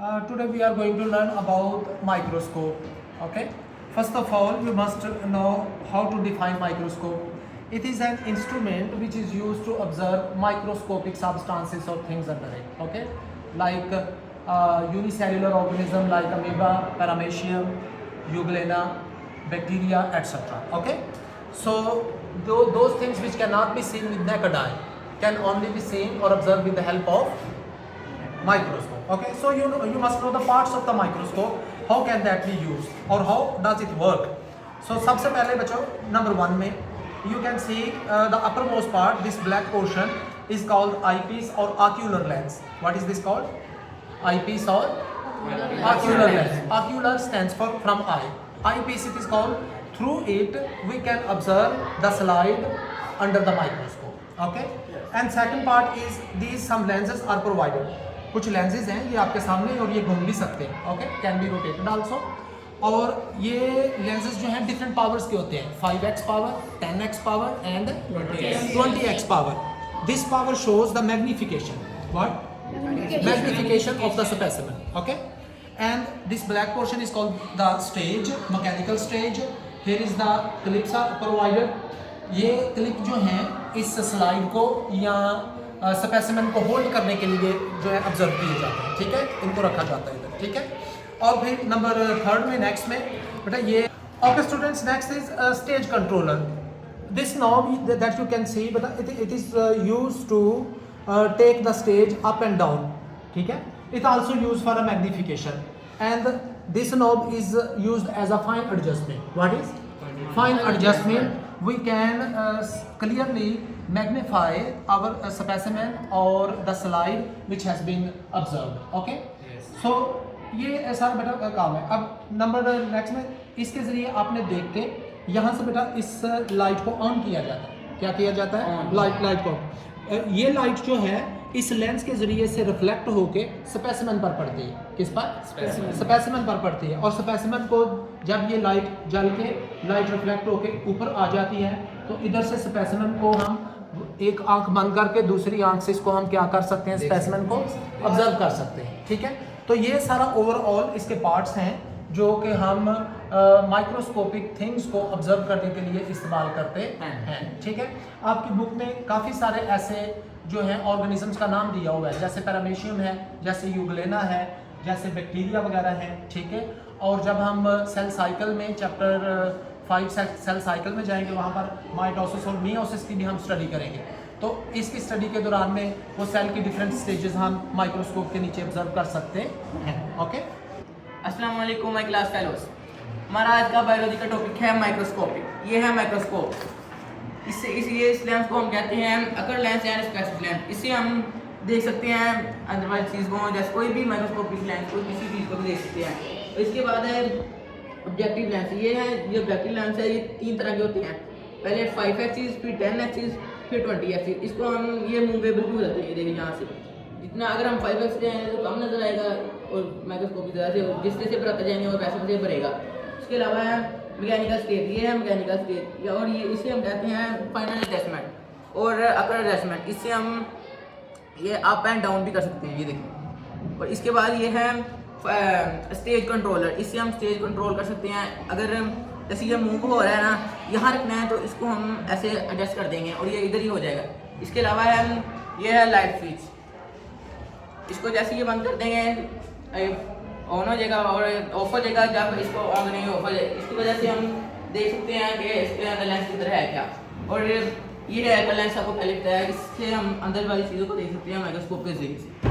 Today we are going to learn about microscope. Okay. First of all, you must know how to define microscope. It is an instrument which is used to observe microscopic substances or things under it. Okay, like unicellular organism like amoeba, paramecium, euglena, bacteria, etc. Okay, so those things which cannot be seen with naked eye can only be seen or observed with the help of microscope. Okay, so you must know the parts of the microscope. How can that be used or how does it work? So सबसे पहले बच्चों number 1 में you can see the uppermost part, this black portion is called eyepiece or ocular lens. What is this called? Eyepiece or ocular lens. Ocular stands for from eye. Eyepiece it is called. Through it we can observe the slide under the microscope. Okay. And second part is these some lenses are provided. कुछ lenses हैं ये आपके सामने और ये घूम भी सकते हैं. Okay. Can be rotated also. और ये lenses जो हैं different powers के होते हैं. 5x power, 10x power and 20x power. This power shows the magnification. What? Magnification of the specimen. Okay. And this black portion is called the stage, mechanical stage. Here is the clips are provided. ये clip जो हैं इस slide को या specimen को hold करने के लिए जो है ऑब्जर्व किए जाते हैं. ठीक है, इनको रखा जाता है इधर. ठीक है. और फिर नंबर 3 में नेक्स्ट में बेटा ये okay students, next is stage controller. This knob that you can see बेटा it is used to take the stage up and down. ठीक है. It also used for a magnification and this knob is used as a fine adjustment. What is fine adjustment? We can clearly magnify our specimen or the slide which has been observed. Okay. Yes. So ये सारा बेटा काम है. अब number next में इसके ज़रिए आपने देख के यहाँ से बेटा इस लाइट को ऑन किया जाता है. क्या किया जाता है? लाइट को. ये लाइट जो है इस लेंस के जरिए से रिफ्लेक्ट होके स्पेसिमेन पर पड़ती है. किस पर? स्पेसिमेन पर पड़ती है. और स्पेसिमेन को जब ये लाइट जल के लाइट रिफ्लेक्ट होके ऊपर आ जाती है तो इधर से स्पेसिमेन को हम एक आंख बंद करके दूसरी आंख से इसको हम क्या कर सकते हैं? स्पेसिमेन को ऑब्जर्व कर सकते हैं. ठीक है. तो ये सारा ओवरऑल इसके पार्ट्स हैं जो कि हम माइक्रोस्कोपिक थिंग्स को ऑब्जर्व करने के लिए इस्तेमाल करते हैं. ठीक है. आपकी बुक में काफ़ी सारे ऐसे जो हैं ऑर्गेनिजम्स का नाम दिया हुआ है, जैसे पैरामीशियम है, जैसे यूग्लेना है, जैसे बैक्टीरिया वगैरह हैं. ठीक है. और जब हम सेल साइकिल में चैप्टर 5 सेल साइकिल में जाएंगे वहाँ पर माइटोसिस और मियोसिस की भी हम स्टडी करेंगे. तो इसकी स्टडी के दौरान में वो सेल की डिफरेंट स्टेजेस हम माइक्रोस्कोप के नीचे ऑब्जर्व कर सकते हैं. ओके. अस्सलाम वालेकुम माय क्लास फेलोज. हमारा आज का बायोलॉजी का टॉपिक है माइक्रोस्कोपिक. ये है माइक्रोस्कोप. इस लेंस को हम कहते हैं अकर लेंस या स्पेसिफिक लेंस. इससे हम देख सकते हैं अंदर वाली चीज़ को, जैसे कोई भी माइक्रोस्कोपिक लेंस को किसी चीज़ को भी देख सकते हैं. इसके बाद है ऑब्जेक्टिव लेंस. ये है ये ऑब्जेक्टिव लेंस है. ये 3 तरह के होते हैं. पहले 5 एक्सिस, फिर 10 एक्सिस, फिर 20 एक्सिस. इसको हम ये मूवेबल भी हो जाते हैं. ये देखिए यहाँ से जितना अगर हम 5 एक्सिस जाएंगे तो कम नजर आएगा और माइक्रोस्कोपिक तरह से जिस जैसे बढ़ाते जाएंगे और वैसे वैसे बढ़ेगा. इसके अलावा है मैकेनिकल स्टेट. ये है मैकेनिकल स्टेट और ये इसे हम कहते हैं फाइनल एडजस्टमेंट और अपर एडजस्टमेंट. इससे हम ये अप एंड डाउन भी कर सकते हैं. ये देखिए. और इसके बाद ये है स्टेज कंट्रोलर. इससे हम स्टेज कंट्रोल कर सकते हैं. अगर जैसे ये मूव हो रहा है ना, यहाँ रखना है तो इसको हम ऐसे एडजस्ट कर देंगे और ये इधर ही हो जाएगा. इसके अलावा है ये है लाइट स्विच. इसको जैसे ये बंद कर देंगे ऑन हो जाएगा और ऑफ हो जाएगा जब इसको ऑन नहीं ऑफ हो जाएगा. इसकी वजह से हम देख सकते हैं कि इसके अंदर लेंस किधर है क्या. और ये है लेंस आपको पहले बताया. इससे हम अंदर वाली चीज़ों को देख सकते हैं माइक्रोस्कोप के जरिए से.